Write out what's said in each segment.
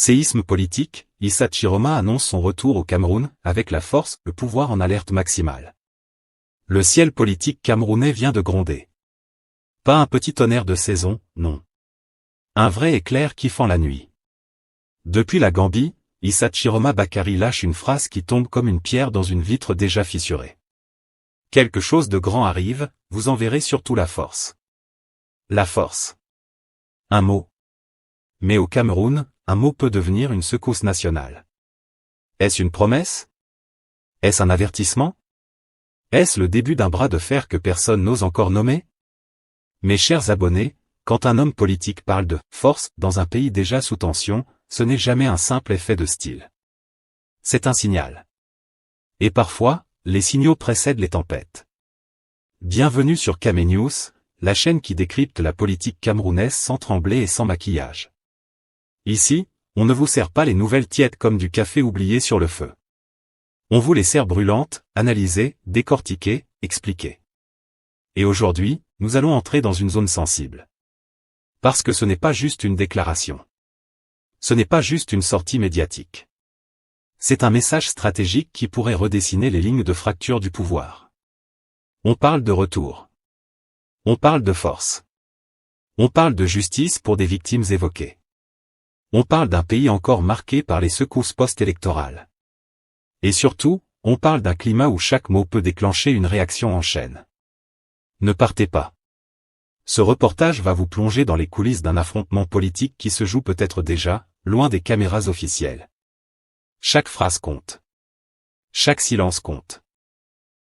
Séisme politique, Issa Chiroma annonce son retour au Cameroun, avec la force, le pouvoir en alerte maximale. Le ciel politique camerounais vient de gronder. Pas un petit tonnerre de saison, non. Un vrai éclair qui fend la nuit. Depuis la Gambie, Issa Chiroma Bakary lâche une phrase qui tombe comme une pierre dans une vitre déjà fissurée. Quelque chose de grand arrive, vous en verrez surtout la force. La force. Un mot. Mais au Cameroun, un mot peut devenir une secousse nationale. Est-ce une promesse? Est-ce un avertissement? Est-ce le début d'un bras de fer que personne n'ose encore nommer? Mes chers abonnés, quand un homme politique parle de « force » dans un pays déjà sous tension, ce n'est jamais un simple effet de style. C'est un signal. Et parfois, les signaux précèdent les tempêtes. Bienvenue sur Kamé News, la chaîne qui décrypte la politique camerounaise sans trembler et sans maquillage. Ici, on ne vous sert pas les nouvelles tièdes comme du café oublié sur le feu. On vous les sert brûlantes, analysées, décortiquées, expliquées. Et aujourd'hui, nous allons entrer dans une zone sensible. Parce que ce n'est pas juste une déclaration. Ce n'est pas juste une sortie médiatique. C'est un message stratégique qui pourrait redessiner les lignes de fracture du pouvoir. On parle de retour. On parle de force. On parle de justice pour des victimes évoquées. On parle d'un pays encore marqué par les secousses post-électorales. Et surtout, on parle d'un climat où chaque mot peut déclencher une réaction en chaîne. Ne partez pas. Ce reportage va vous plonger dans les coulisses d'un affrontement politique qui se joue peut-être déjà, loin des caméras officielles. Chaque phrase compte. Chaque silence compte.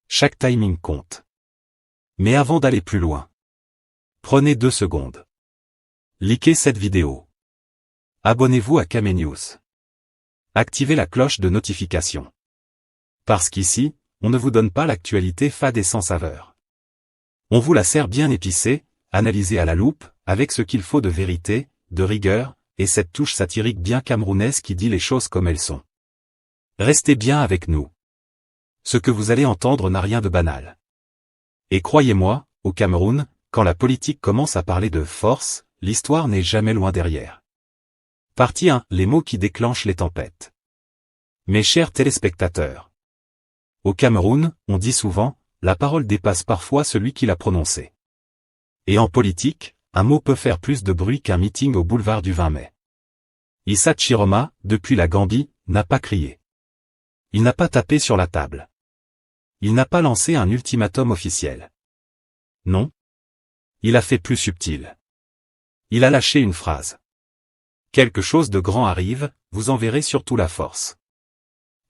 Chaque timing compte. Mais avant d'aller plus loin, prenez 2 secondes. Likez cette vidéo. Abonnez-vous à Kamé News. Activez la cloche de notification. Parce qu'ici, on ne vous donne pas l'actualité fade et sans saveur. On vous la sert bien épicée, analysée à la loupe, avec ce qu'il faut de vérité, de rigueur, et cette touche satirique bien camerounaise qui dit les choses comme elles sont. Restez bien avec nous. Ce que vous allez entendre n'a rien de banal. Et croyez-moi, au Cameroun, quand la politique commence à parler de force, l'histoire n'est jamais loin derrière. Partie 1. Les mots qui déclenchent les tempêtes. Mes chers téléspectateurs. Au Cameroun, on dit souvent, la parole dépasse parfois celui qui l'a prononcée. Et en politique, un mot peut faire plus de bruit qu'un meeting au boulevard du 20 mai. Issa Chiroma, depuis la Gambie, n'a pas crié. Il n'a pas tapé sur la table. Il n'a pas lancé un ultimatum officiel. Non. Il a fait plus subtil. Il a lâché une phrase. Quelque chose de grand arrive, vous en verrez surtout la force.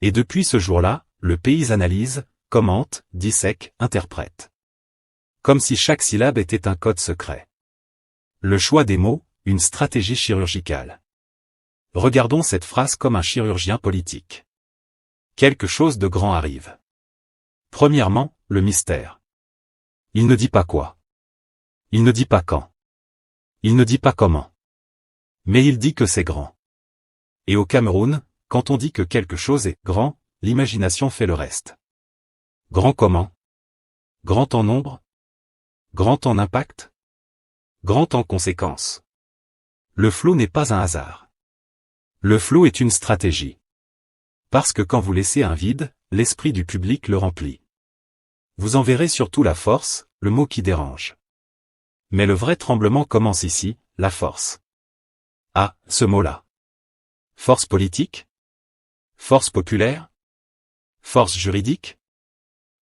Et depuis ce jour-là, le pays analyse, commente, dissèque, interprète. Comme si chaque syllabe était un code secret. Le choix des mots, une stratégie chirurgicale. Regardons cette phrase comme un chirurgien politique. Quelque chose de grand arrive. Premièrement, le mystère. Il ne dit pas quoi. Il ne dit pas quand. Il ne dit pas comment. Mais il dit que c'est grand. Et au Cameroun, quand on dit que quelque chose est grand, l'imagination fait le reste. Grand comment? Grand en nombre? Grand en impact? Grand en conséquences? Le flou n'est pas un hasard. Le flou est une stratégie. Parce que quand vous laissez un vide, l'esprit du public le remplit. Vous en verrez surtout la force, le mot qui dérange. Mais le vrai tremblement commence ici, la force. Ah, ce mot-là. Force politique? Force populaire? Force juridique?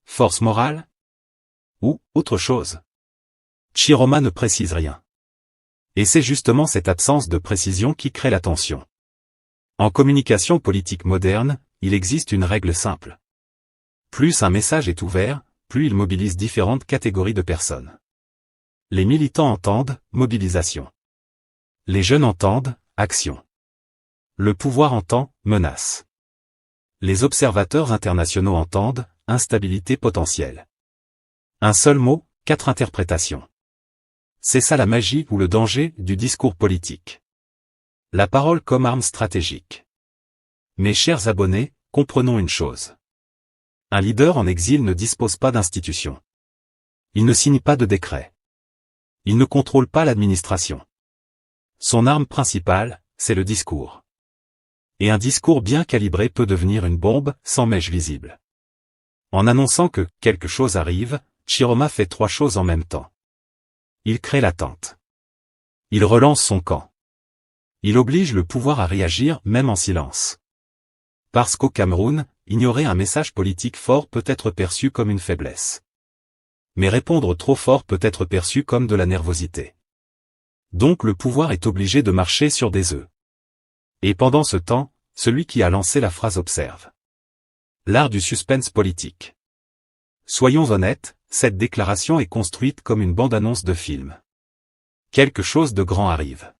Force morale? Ou autre chose? Chiroma ne précise rien. Et c'est justement cette absence de précision qui crée la tension. En communication politique moderne, il existe une règle simple. Plus un message est ouvert, plus il mobilise différentes catégories de personnes. Les militants entendent, mobilisation. Les jeunes entendent, action. Le pouvoir entend, menace. Les observateurs internationaux entendent, instabilité potentielle. Un seul mot, 4 interprétations. C'est ça la magie ou le danger du discours politique. La parole comme arme stratégique. Mes chers abonnés, comprenons une chose. Un leader en exil ne dispose pas d'institutions. Il ne signe pas de décret. Il ne contrôle pas l'administration. Son arme principale, c'est le discours. Et un discours bien calibré peut devenir une bombe, sans mèche visible. En annonçant que quelque chose arrive, Chiroma fait 3 choses en même temps. Il crée l'attente. Il relance son camp. Il oblige le pouvoir à réagir, même en silence. Parce qu'au Cameroun, ignorer un message politique fort peut être perçu comme une faiblesse. Mais répondre trop fort peut être perçu comme de la nervosité. Donc le pouvoir est obligé de marcher sur des œufs. Et pendant ce temps, celui qui a lancé la phrase observe. L'art du suspense politique. Soyons honnêtes, cette déclaration est construite comme une bande-annonce de film. Quelque chose de grand arrive.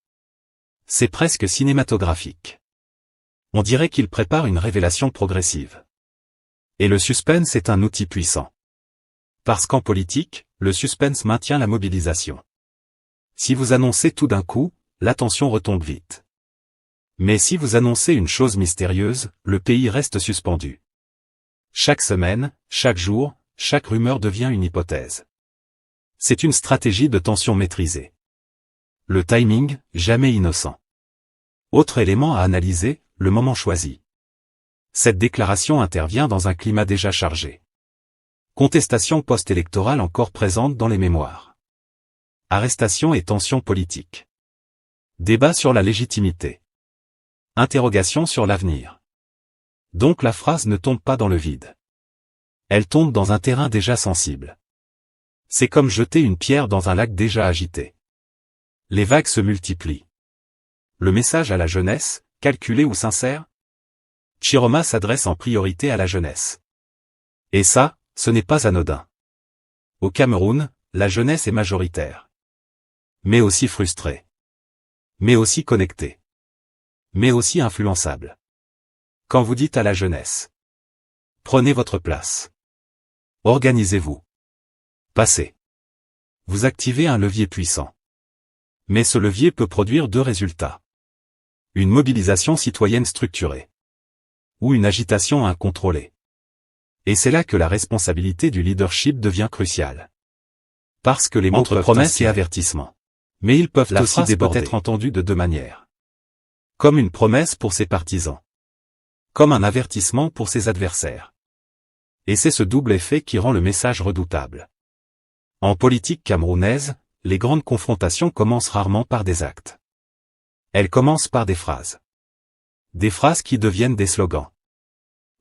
C'est presque cinématographique. On dirait qu'il prépare une révélation progressive. Et le suspense est un outil puissant. Parce qu'en politique, le suspense maintient la mobilisation. Si vous annoncez tout d'un coup, l'attention retombe vite. Mais si vous annoncez une chose mystérieuse, le pays reste suspendu. Chaque semaine, chaque jour, chaque rumeur devient une hypothèse. C'est une stratégie de tension maîtrisée. Le timing, jamais innocent. Autre élément à analyser, le moment choisi. Cette déclaration intervient dans un climat déjà chargé. Contestation post-électorale encore présente dans les mémoires. Arrestation et tension politique. Débat sur la légitimité. Interrogation sur l'avenir. Donc la phrase ne tombe pas dans le vide. Elle tombe dans un terrain déjà sensible. C'est comme jeter une pierre dans un lac déjà agité. Les vagues se multiplient. Le message à la jeunesse, calculé ou sincère? Chiroma s'adresse en priorité à la jeunesse. Et ça, ce n'est pas anodin. Au Cameroun, la jeunesse est majoritaire. Mais aussi frustrée. Mais aussi connectée. Mais aussi influençable. Quand vous dites à la jeunesse. Prenez votre place. Organisez-vous. Passez. Vous activez un levier puissant. Mais ce levier peut produire 2 résultats. Une mobilisation citoyenne structurée. Ou une agitation incontrôlée. Et c'est là que la responsabilité du leadership devient cruciale. Parce que les mots entre promesses et avertissements. Mais ils peuvent aussi déborder. Peut être entendus de 2 manières. Comme une promesse pour ses partisans. Comme un avertissement pour ses adversaires. Et c'est ce double effet qui rend le message redoutable. En politique camerounaise, les grandes confrontations commencent rarement par des actes. Elles commencent par des phrases. Des phrases qui deviennent des slogans.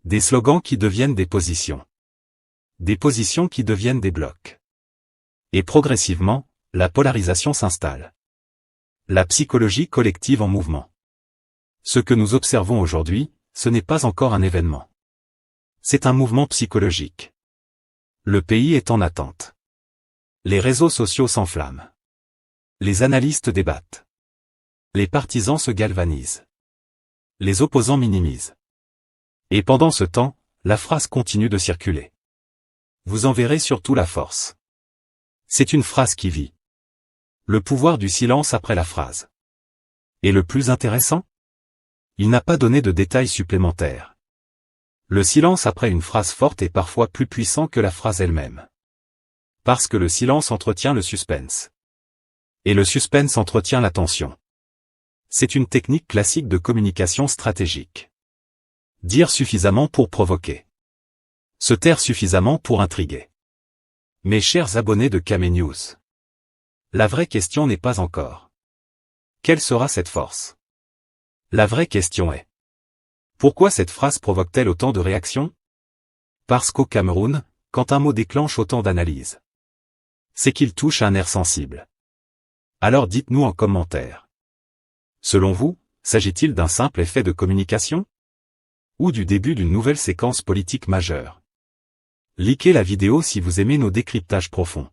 Des slogans qui deviennent des positions. Des positions qui deviennent des blocs. Et progressivement, la polarisation s'installe. La psychologie collective en mouvement. Ce que nous observons aujourd'hui, ce n'est pas encore un événement. C'est un mouvement psychologique. Le pays est en attente. Les réseaux sociaux s'enflamment. Les analystes débattent. Les partisans se galvanisent. Les opposants minimisent. Et pendant ce temps, la phrase continue de circuler. Vous en verrez surtout la force. C'est une phrase qui vit. Le pouvoir du silence après la phrase. Et le plus intéressant? Il n'a pas donné de détails supplémentaires. Le silence après une phrase forte est parfois plus puissant que la phrase elle-même. Parce que le silence entretient le suspense. Et le suspense entretient la tension. C'est une technique classique de communication stratégique. Dire suffisamment pour provoquer. Se taire suffisamment pour intriguer. Mes chers abonnés de Kame News. La vraie question n'est pas encore. Quelle sera cette force? La vraie question est. Pourquoi cette phrase provoque-t-elle autant de réactions? Parce qu'au Cameroun, quand un mot déclenche autant d'analyses, c'est qu'il touche un nerf sensible. Alors dites-nous en commentaire. Selon vous, s'agit-il d'un simple effet de communication? Ou du début d'une nouvelle séquence politique majeure? Likez la vidéo si vous aimez nos décryptages profonds.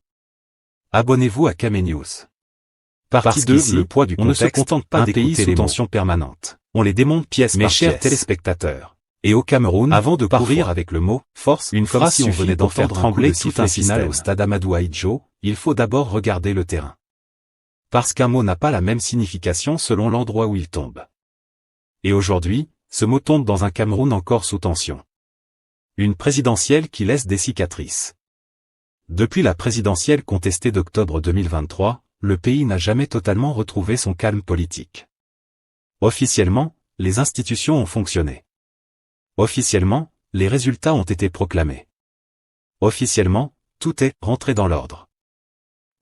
Abonnez-vous à Kame News. Partie 2, le poids du contexte. On ne se contente pas d'écouter les tensions permanentes. On les démonte pièce par pièce. Mes chers téléspectateurs. Et au Cameroun, avant de courir avec le mot « force », une phrase si on venait d'en faire trembler tout un système au stade Amadou Ahidjo, il faut d'abord regarder le terrain. Parce qu'un mot n'a pas la même signification selon l'endroit où il tombe. Et aujourd'hui, ce mot tombe dans un Cameroun encore sous tension. Une présidentielle qui laisse des cicatrices. Depuis la présidentielle contestée d'octobre 2023, le pays n'a jamais totalement retrouvé son calme politique. Officiellement, les institutions ont fonctionné. Officiellement, les résultats ont été proclamés. Officiellement, tout est rentré dans l'ordre.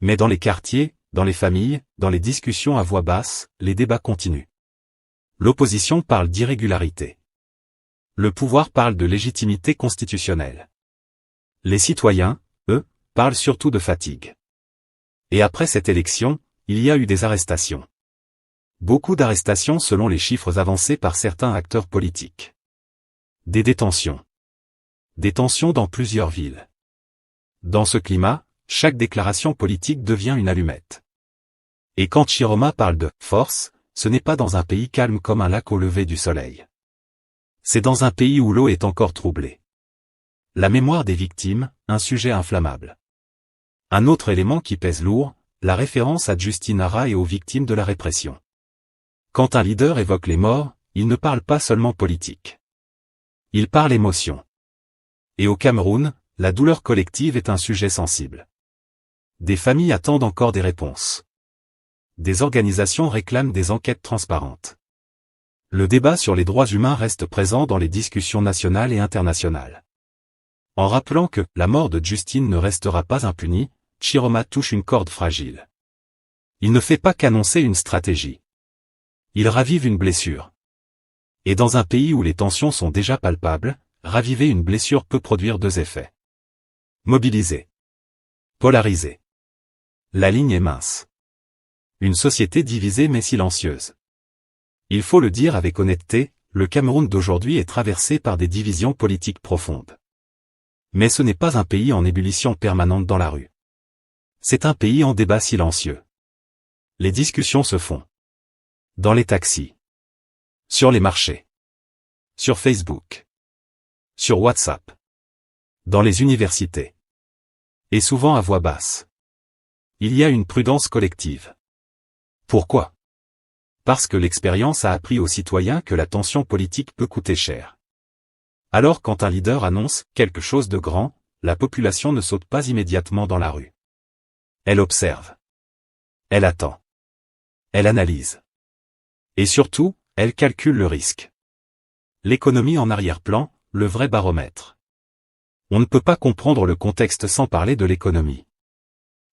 Mais dans les quartiers, dans les familles, dans les discussions à voix basse, les débats continuent. L'opposition parle d'irrégularité. Le pouvoir parle de légitimité constitutionnelle. Les citoyens, eux, parlent surtout de fatigue. Et après cette élection, il y a eu des arrestations. Beaucoup d'arrestations selon les chiffres avancés par certains acteurs politiques. Des détentions. Des tensions dans plusieurs villes. Dans ce climat, chaque déclaration politique devient une allumette. Et quand Chiroma parle de « force », ce n'est pas dans un pays calme comme un lac au lever du soleil. C'est dans un pays où l'eau est encore troublée. La mémoire des victimes, un sujet inflammable. Un autre élément qui pèse lourd, la référence à Justine Hara et aux victimes de la répression. Quand un leader évoque les morts, il ne parle pas seulement politique. Il parle émotion. Et au Cameroun, la douleur collective est un sujet sensible. Des familles attendent encore des réponses. Des organisations réclament des enquêtes transparentes. Le débat sur les droits humains reste présent dans les discussions nationales et internationales. En rappelant que la mort de Justine ne restera pas impunie, Chiroma touche une corde fragile. Il ne fait pas qu'annoncer une stratégie. Il ravive une blessure. Et dans un pays où les tensions sont déjà palpables, raviver une blessure peut produire deux effets. Mobiliser. Polariser. La ligne est mince. Une société divisée mais silencieuse. Il faut le dire avec honnêteté, le Cameroun d'aujourd'hui est traversé par des divisions politiques profondes. Mais ce n'est pas un pays en ébullition permanente dans la rue. C'est un pays en débat silencieux. Les discussions se font. Dans les taxis. Sur les marchés. Sur Facebook. Sur WhatsApp. Dans les universités. Et souvent à voix basse. Il y a une prudence collective. Pourquoi ? Parce que l'expérience a appris aux citoyens que la tension politique peut coûter cher. Alors quand un leader annonce quelque chose de grand, la population ne saute pas immédiatement dans la rue. Elle observe. Elle attend. Elle analyse. Et surtout, elle calcule le risque. L'économie en arrière-plan, le vrai baromètre. On ne peut pas comprendre le contexte sans parler de l'économie.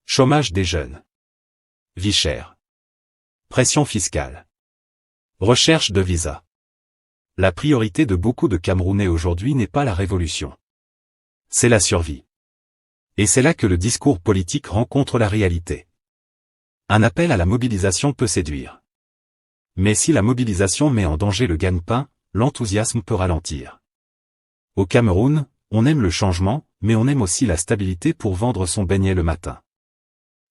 Chômage des jeunes. Vie chère. Pression fiscale. Recherche de visa. La priorité de beaucoup de Camerounais aujourd'hui n'est pas la révolution. C'est la survie. Et c'est là que le discours politique rencontre la réalité. Un appel à la mobilisation peut séduire. Mais si la mobilisation met en danger le gagne-pain, l'enthousiasme peut ralentir. Au Cameroun, on aime le changement, mais on aime aussi la stabilité pour vendre son beignet le matin.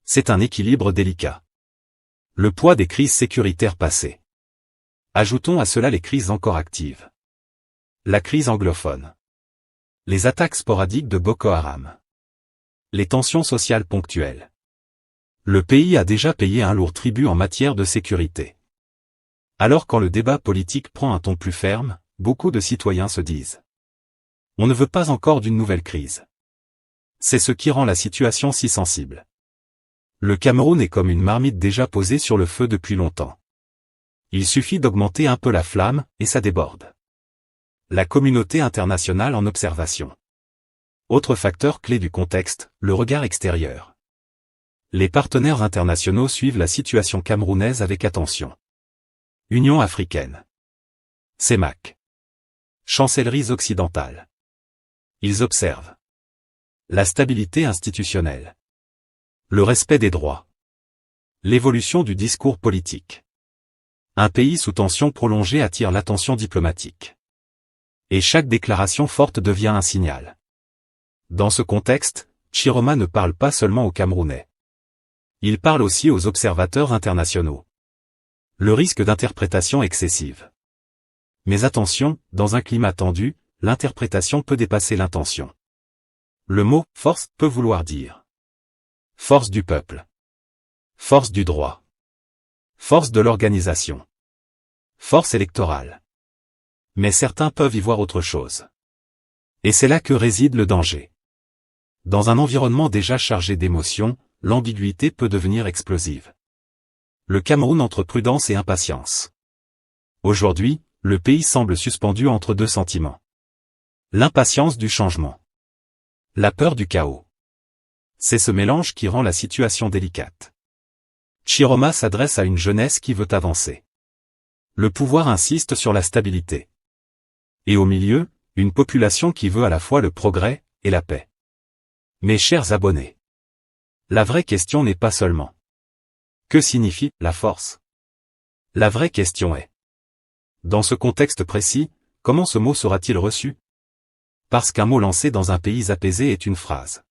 C'est un équilibre délicat. Le poids des crises sécuritaires passées. Ajoutons à cela les crises encore actives. La crise anglophone. Les attaques sporadiques de Boko Haram. Les tensions sociales ponctuelles. Le pays a déjà payé un lourd tribut en matière de sécurité. Alors quand le débat politique prend un ton plus ferme, beaucoup de citoyens se disent « On ne veut pas encore d'une nouvelle crise ». C'est ce qui rend la situation si sensible. Le Cameroun est comme une marmite déjà posée sur le feu depuis longtemps. Il suffit d'augmenter un peu la flamme, et ça déborde. La communauté internationale en observation. Autre facteur clé du contexte, le regard extérieur. Les partenaires internationaux suivent la situation camerounaise avec attention. Union africaine. CEMAC. Chancelleries occidentales. Ils observent. La stabilité institutionnelle. Le respect des droits. L'évolution du discours politique. Un pays sous tension prolongée attire l'attention diplomatique. Et chaque déclaration forte devient un signal. Dans ce contexte, Chiroma ne parle pas seulement aux Camerounais. Il parle aussi aux observateurs internationaux. Le risque d'interprétation excessive. Mais attention, dans un climat tendu, l'interprétation peut dépasser l'intention. Le mot « force » peut vouloir dire force du peuple. Force du droit. Force de l'organisation. Force électorale. Mais certains peuvent y voir autre chose. Et c'est là que réside le danger. Dans un environnement déjà chargé d'émotions, l'ambiguïté peut devenir explosive. Le Cameroun entre prudence et impatience. Aujourd'hui, le pays semble suspendu entre deux sentiments. L'impatience du changement. La peur du chaos. C'est ce mélange qui rend la situation délicate. Chiroma s'adresse à une jeunesse qui veut avancer. Le pouvoir insiste sur la stabilité. Et au milieu, une population qui veut à la fois le progrès et la paix. Mes chers abonnés, la vraie question n'est pas seulement que signifie la force. La vraie question est, dans ce contexte précis, comment ce mot sera-t-il reçu? Parce qu'un mot lancé dans un pays apaisé est une phrase.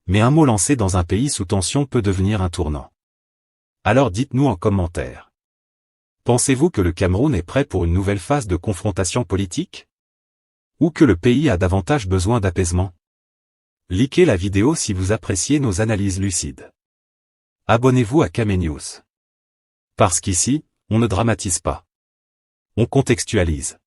Mais un mot lancé dans un pays sous tension peut devenir un tournant. Alors dites-nous en commentaire. Pensez-vous que le Cameroun est prêt pour une nouvelle phase de confrontation politique? Ou que le pays a davantage besoin d'apaisement? Likez la vidéo si vous appréciez nos analyses lucides. Abonnez-vous à Kamé News. Parce qu'ici, on ne dramatise pas. On contextualise.